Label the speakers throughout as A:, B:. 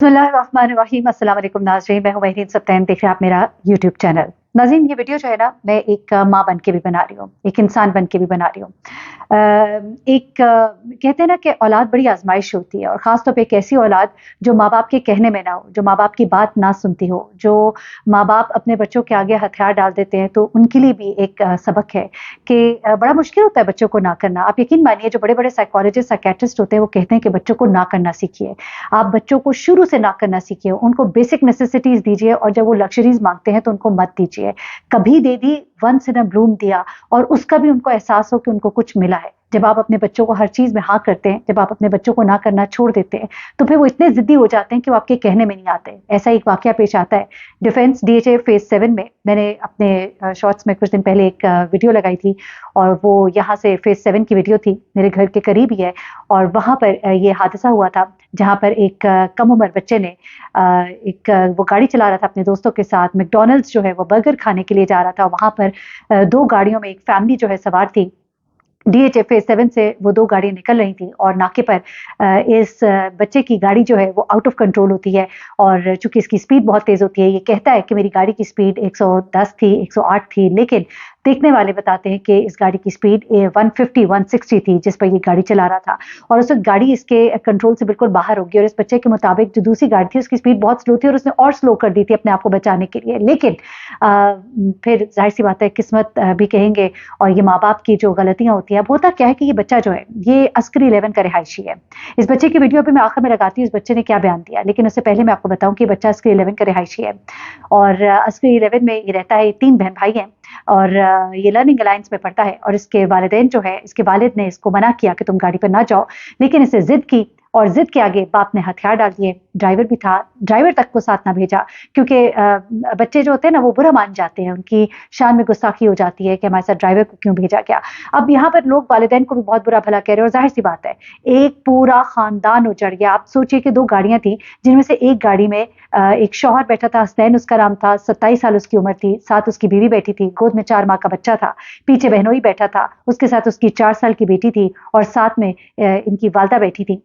A: बिस्मिल्लाहिर्रहमानिर्रहीम। अस्सलाम वालेकुम नाज़रीन, मैं हूँ महरीन सब्तैन, देख रहे हैं आप मेरा यूट्यूब चैनल। नाज़रीन, ये वीडियो जो है ना, मैं एक माँ बन के भी बना रही हूँ, एक इंसान बन के भी बना रही हूँ। कहते हैं ना कि औलाद बड़ी आज़माइश होती है, और ख़ास तौर पे एक ऐसी औलाद जो माँ-बाप के कहने में ना हो, जो माँ-बाप की बात ना सुनती हो, जो माँ-बाप अपने बच्चों के आगे हथियार डाल देते हैं, तो उनके लिए भी एक सबक है कि बड़ा मुश्किल होता है बच्चों को ना करना। आप यकीन मानिए, जो बड़े-बड़े साइकोलॉजिस्ट, साइकियाट्रिस्ट होते हैं, वो कहते हैं कि बच्चों को ना करना सीखिए। आप बच्चों को शुरू से ना करना सीखिए, उनको बेसिक नेसेसिटीज़ दीजिए, और जब वो लग्ज़रीज़ माँगते हैं तो उनको मत दीजिए। कभी दे दी, वन्स इन अ ब्लू दिया, और उसका भी उनको एहसास हो कि उनको कुछ मिला है। जब आप अपने बच्चों को हर चीज़ में हाँ करते हैं, जब आप अपने बच्चों को ना करना छोड़ देते हैं, तो फिर वो इतने ज़िद्दी हो जाते हैं कि वो आपके कहने में नहीं आते। ऐसा एक वाक़या पेश आता है डिफेंस डीएचए फ़ेज़ 7 में। मैंने अपने शॉर्ट्स में कुछ दिन पहले एक वीडियो लगाई थी, और वो यहाँ से फ़ेज़ 7 की वीडियो थी, मेरे घर के करीब ही है। और वहाँ पर ये हादसा हुआ था, जहाँ पर एक कम उम्र बच्चे ने वो गाड़ी चला रहा था अपने दोस्तों के साथ, मैकडॉनल्ड्स जो है वो बर्गर खाने के लिए जा रहा था। वहाँ पर 2 गाड़ियों में एक फैमिली जो है सवार थी। डीएचए फ़ेज़ 7 से वो 2 गाड़ियाँ निकल रही थी, और नाके पर इस बच्चे की गाड़ी जो है वो आउट ऑफ कंट्रोल होती है, और चूँकि इसकी स्पीड बहुत तेज़ होती है, ये कहता है कि मेरी गाड़ी की स्पीड 110 थी, 108 थी, लेकिन देखने वाले बताते हैं कि इस गाड़ी की स्पीड 150, 160 थी, जिस पर ये गाड़ी चला रहा था। और उस वक़्त गाड़ी इसके कंट्रोल से बिल्कुल बाहर हो गई, और इस बच्चे के मुताबिक जो दूसरी गाड़ी थी, उसकी स्पीड बहुत स्लो थी, और उसने और स्लो कर दी थी अपने आप को बचाने के लिए। लेकिन फिर ज़ाहिर-सी बात है, किस्मत भी कहेंगे, और ये माँ-बाप की जो गलतियाँ होती हैं। अब होता क्या है कि ये बच्चा जो है, ये अस्करी 11 का रिहायशी है। इस बच्चे की वीडियो भी मैं आखिर में लगाती हूँ, इस बच्चे ने क्या बयान दिया। लेकिन उससे पहले मैं आपको बताऊँ कि ये बच्चा अस्करी 11 का रिहायशी है, और अस्करी 11 में ये रहता है। 3 बहन-भाई हैं, और ये लर्निंग अलायंस में पढ़ता है, और इसके वालिदैन जो है, इसके वालिद ने इसको मना किया कि तुम गाड़ी पर ना जाओ, लेकिन इसने ज़िद की, और ज़िद के आगे बाप ने हथियार डाल दिए। ड्राइवर भी था, ड्राइवर तक को साथ ना भेजा, क्योंकि बच्चे जो होते हैं ना, वो बुरा मान जाते हैं, उनकी शान में गुस्ताखी हो जाती है कि हमारे साथ ड्राइवर को क्यों भेजा गया। अब यहाँ पर लोग वालिदैन को भी बहुत बुरा भला कह रहे हैं, और ज़ाहिर-सी बात है, एक पूरा खानदान उजड़ गया। आप सोचिए कि 2 गाड़ियाँ थी, जिनमें से एक गाड़ी में एक शौहर बैठा था, हसनैन उसका नाम था, 27 साल उसकी उम्र थी, साथ उसकी बीवी बैठी थी, गोद में 4 माह का बच्चा था, पीछे बहनोई बैठा था, उसके साथ उसकी 4 साल की बेटी थी, और साथ में इनकी वालिदा बैठी थी।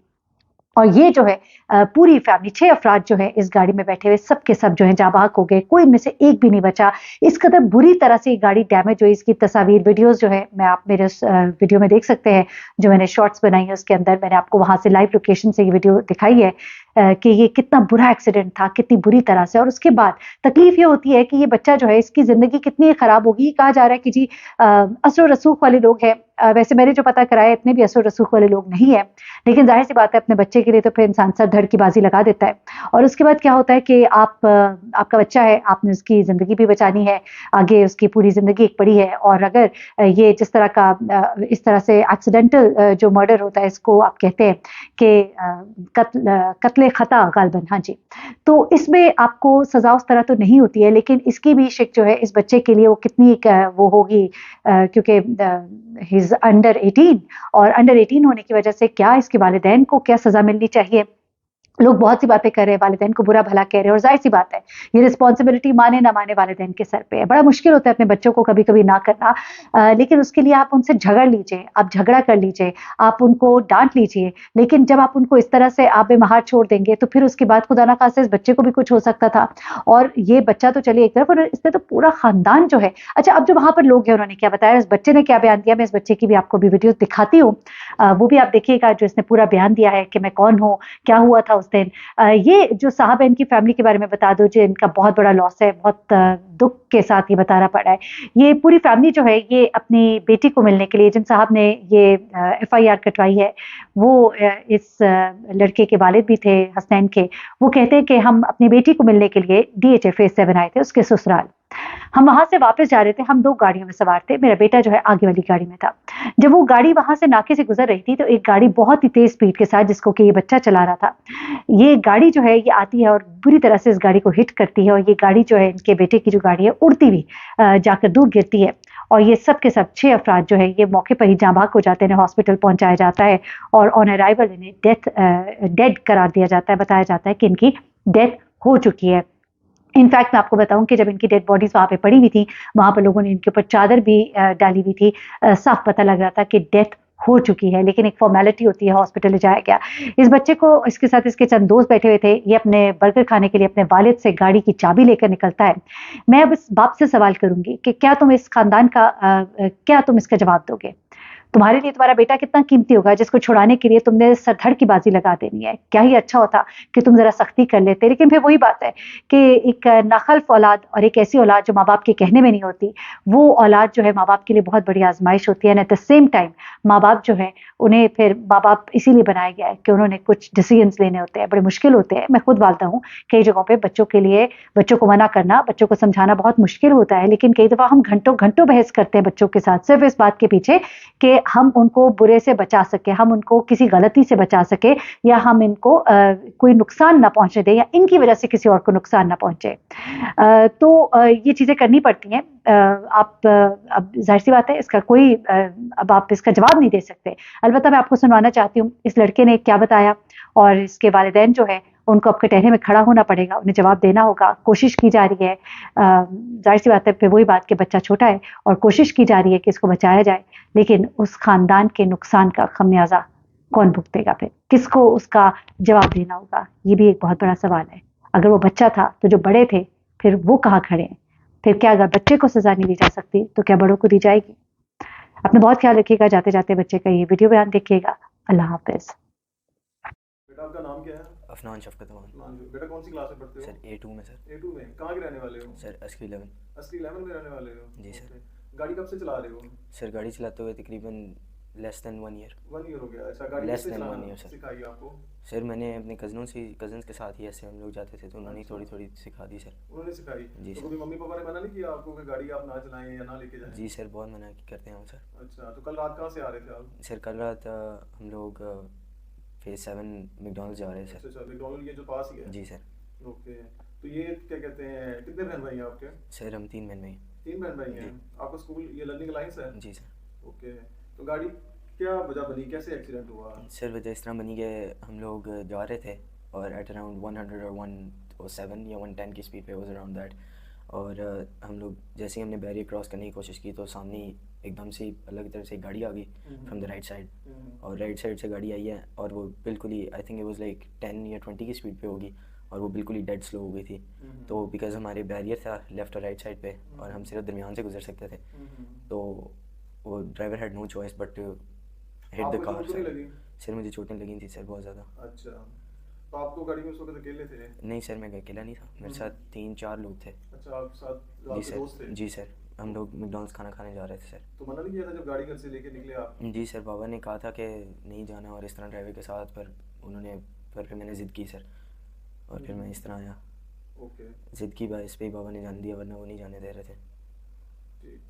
A: और ये जो है पूरी फैमिली 6 अफ़राद जो है इस गाड़ी में बैठे हुए, सब के सब जो हैं जाँ-बाहक हो गए, कोई इनमें से एक भी नहीं बचा। इस कदर बुरी तरह से ये गाड़ी डैमेज हुई, इसकी तस्वीर, वीडियोज़ जो है, मैं आप मेरे उस वीडियो में देख सकते हैं, जो मैंने शॉर्ट्स बनाई है, उसके अंदर मैंने आपको वहाँ से लाइव लोकेशन से ये वीडियो दिखाई है कि ये कितना बुरा एक्सीडेंट था, कितनी बुरी तरह से। और उसके बाद तकलीफ़ ये होती है कि ये बच्चा जो है, इसकी ज़िंदगी कितनी ख़राब होगी। कहा जा रहा है कि जी असर रसूख वाले लोग हैं। वैसे मैंने जो पता कराया, इतने भी असर रसूख वाले लोग नहीं हैं, लेकिन ज़ाहिर-सी बात है, अपने बच्चे के लिए तो फिर इंसान सर धड़ की बाज़ी लगा देता है। और उसके बाद क्या होता है कि आपका बच्चा है, आपने उसकी ज़िंदगी भी बचानी है, आगे उसकी पूरी ज़िंदगी एक पड़ी है। और अगर ये जिस तरह का इस तरह से एक्सीडेंटल जो मर्डर होता है, इसको आप कहते हैं कि कत्ले ख़ता गालिबन, हाँ जी। तो इसमें आपको सज़ा उस तरह तो नहीं होती है, लेकिन इसकी भी शिक जो है इस बच्चे के लिए, वो कितनी एक वो होगी, क्योंकि ही इज़ अंडर 18, और अंडर 18 होने की वजह से क्या इसके वालिदैन को क्या सज़ा मिलनी चाहिए। लोग बहुत सी बातें कर रहे हैं, वालिदैन को बुरा भला कह रहे हैं, और ज़ाहिर-सी बात है, ये रिस्पॉन्सिबिलिटी माने ना माने वालिदैन के सर पे है। बड़ा मुश्किल होता है अपने बच्चों को कभी-कभी ना करना, लेकिन उसके लिए आप उनसे झगड़ लीजिए, आप झगड़ा कर लीजिए, आप उनको डाँट लीजिए, लेकिन जब आप उनको इस तरह से आप बेमहार छोड़ देंगे, तो फिर उसके बाद खुदा ना ख़ास्ता इस बच्चे को भी कुछ हो सकता था। और ये बच्चा तो चलिए एक तरफ, और इसने तो पूरा ख़ानदान जो है। अच्छा, अब जो वहाँ पर लोग हैं, उन्होंने क्या बताया, इस बच्चे ने क्या बयान दिया, मैं इस बच्चे की भी आपको भी वीडियो दिखाती हूँ। वो भी आप देखिएगा, जो इसने पूरा बयान दिया है कि मैं कौन हूँ, क्या हुआ था उस दिन। ये जो साहब है, इनकी फैमिली के बारे में बता दूँ, जो इनका बहुत बड़ा लॉस है, बहुत दुःख के साथ ये बताना पड़ा है। ये पूरी फैमिली जो है, ये अपनी बेटी को मिलने के लिए, जिन साहब ने ये एफआईआर कटवाई है, वो इस लड़के के वालिद भी थे, हसनैन के। वो कहते हैं कि हम अपनी बेटी को मिलने के लिए डीएचए फ़ेज़ 7 आए थे, उसके ससुराल। हम वहाँ से वापस जा रहे थे, हम 2 गाड़ियों में सवार थे, मेरा बेटा जो है आगे वाली गाड़ी में था। जब वो गाड़ी वहाँ से नाके से गुज़र रही थी, तो एक गाड़ी बहुत ही तेज़ स्पीड के साथ, जिसको कि ये बच्चा चला रहा था, ये गाड़ी जो है, ये आती है और बुरी तरह से इस गाड़ी को हिट करती है, और ये गाड़ी जो है, इनके बेटे की जो गाड़ी है, उड़ती हुई जाकर दूर गिरती है। और ये सब के सब 6 अफ़राद जो है, ये मौके पर ही जाँ-बाक हो जाते हैं, इन्हें हॉस्पिटल पहुँचाया जाता है, और ऑन अराइवल इन्हें डेड करार दिया जाता है, बताया जाता है कि इनकी डेथ हो चुकी है। इनफैक्ट मैं आपको बताऊँ कि जब इनकी डेड बॉडीज़ वहाँ पे पड़ी हुई थी, वहाँ पर लोगों ने इनके ऊपर चादर भी डाली हुई थी। साफ पता लग रहा था कि डेथ हो चुकी है, लेकिन एक फॉर्मेलिटी होती है, हॉस्पिटल ले जाया गया। इस बच्चे को, इसके साथ इसके चंद दोस्त बैठे हुए थे, ये अपने बर्गर खाने के लिए अपने वालिद से गाड़ी की चाबी लेकर निकलता है। मैं अब इस बाप से सवाल करूँगी कि क्या तुम इस खानदान का क्या तुम इसका जवाब दोगे? तुम्हारे लिए तुम्हारा बेटा कितना कीमती होगा जिसको छुड़ाने के लिए तुमने सर-धड़ की बाजी लगा देनी है। क्या ही अच्छा होता कि तुम ज़रा सख्ती कर लेते। लेकिन फिर वही बात है कि एक नाखल्फ औलाद और एक ऐसी औलाद जो माँ-बाप के कहने में नहीं होती, वो औलाद जो है माँ-बाप के लिए बहुत बड़ी आज़माइश होती है and at the same time माँ-बाप जो है, उन्हें फिर माँ-बाप इसीलिए बनाया गया है कि उन्होंने कुछ डिसीजंस लेने होते हैं, बड़े मुश्किल होते हैं। मैं खुद वालिदा हूँ, कई जगहों पे बच्चों के लिए बच्चों को मना करना, बच्चों को समझाना बहुत मुश्किल होता है, लेकिन कई दफ़ा हम घंटों-घंटों बहस करते हैं बच्चों के साथ, सिर्फ़ इस बात के पीछे कि हम उनको बुरे से बचा सकें, हम उनको किसी गलती से बचा सकें या हम इनको कोई नुकसान ना पहुँचने दें या इनकी वजह से किसी और को नुकसान ना पहुँचे। ये चीज़ें करनी पड़ती हैं। आप अब ज़ाहिर-सी बात है इसका कोई अब आप इसका जवाब नहीं दे सकते। अलबत्ता मैं आपको सुनवाना चाहती हूँ, इस लड़के ने क्या बताया और इसके वालिदैन जो हैं, उनको अब कटहरे में खड़ा होना पड़ेगा, उन्हें जवाब देना होगा, कोशिश की जा रही है। ज़ाहिर-सी बात है फिर वही बात कि बच्चा छोटा है और कोशिश की जा रही है कि इसको बचाया जाए, लेकिन उस खानदान के नुकसान का खमियाज़ा कौन भुगतेगा फिर? किसको उसका जवाब देना होगा? ये भी एक बहुत बड़ा सवाल है। अगर वो बच्चा था, तो जो बड़े थे, फिर वो कहाँ खड़े हैं? फिर क्या अगर बच्चे को सज़ा नहीं दी जा सकती, तो क्या बड़ों को दी जाएगी? अपना बहुत ख्याल रखिएगा, जाते-जाते बच्चे का ये वीडियो बयान देखिएगा। अल्लाह हाफ़िज़।
B: बेटा आपका नाम क्या है?
C: अफनान शफ़क़त अमान।
B: अफनान जी, बेटा कौन सी क्लास में पढ़ते हो?
C: सर A2 में सर।
B: A2 में। कहाँ के रहने वाले हो?
C: सर अस्की 11।
B: असली 11 में रहने वाले हो?
C: जी सर।
B: ओके। गाड़ी कब से चला रहे हो?
C: सर गाड़ी चलाते हुए तकरीबन लेस दैन 1 ईयर।
B: 1 ईयर हो गया। अच्छा, गाड़ी
C: लेस
B: किसने
C: दैन 1
B: चलाना
C: ईयर सर।
B: सिखाई आपको?
C: सर मैंने अपने कज़न्स के साथ ही ऐसे हम लोग जाते थे, तो उन्होंने
B: अच्छा।
C: थोड़ी-थोड़ी सिखा दी सर।
B: उन्होंने सिखाई?
C: जी
B: तो
C: सर।
B: कभी मम्मी-पापा ने मना नहीं किया आपको कि गाड़ी आप ना चलाएँ या ना लेके जाएँ?
C: जी सर, बहुत मना करते हैं वो सर।
B: अच्छा, तो कल रात कहाँ से आ रहे थे आप?
C: सर कल रात हम लोग फ़ेज़ 7 मैकडॉनल्ड्स जा रहे थे
B: अच्छा,
C: सर।
B: अच्छा, मैकडॉनल्ड ये जो पास ही है?
C: जी सर।
B: ओके। तो ये क्या कहते हैं, कितने बहन-भाई हैं आपके?
C: सर हम 3 बहन-भाई हैं।
B: 3 बहन-भाई
C: जी।
B: हैं। आपका स्कूल ये लर्निंग अलायंस है?
C: जी सर।
B: ओके। तो गाड़ी क्या वजह बनी? कैसे एक्सीडेंट हुआ?
C: सर वजह इस तरह बनी कि हम लोग जा रहे थे और एट अराउंड 100 और 107 या 110 की स्पीड पे वाज अराउंड दैट, और हम लोग जैसे ही हमने बैरियर क्रॉस करने की कोशिश की तो सामने ही एकदम से अलग तरह से एक गाड़ी आ गई फ्रॉम द राइट साइड, और राइट साइड से गाड़ी आई है और वो बिल्कुल ही I think it was like 10 या 20 की स्पीड पे होगी और वो बिल्कुल ही डेड स्लो हो गई थी। तो बिकॉज हमारे बैरियर था लेफ़्ट और राइट साइड पे और हम सिर्फ दरमियान से गुजर सकते थे, तो वो driver had no choice but hit the
B: आपको
C: कार
B: चोट तो नहीं
C: सर।
B: लगी?
C: सर मुझे चोटें लगी थी सर बहुत ज़्यादा।
B: अच्छा, तो आप तो गाड़ी में उस वक़्त अकेले थे?
C: नहीं सर मैं अकेला नहीं था, मेरे साथ 3-4 लोग थे।
B: अच्छा, आपके साथ
C: जी
B: आपके दोस्त थे?
C: सर। जी सर, हम लोग मैकडॉनल्ड्स खाना खाने जा रहे थे सर।
B: तो मना नहीं किया था जब गाड़ी घर से लेके निकले आप?
C: जी सर, बाबा ने कहा था कि नहीं जाना और इस तरह ड्राइवर के साथ, पर उन्होंने फिर मैंने ज़िद की सर और फिर मैं इस तरह आया।
B: ओके।
C: ज़िद की बात इस पे ही बाबा ने जान दिया, वरना वो नहीं जाने दे रहे थे।
B: ठीक।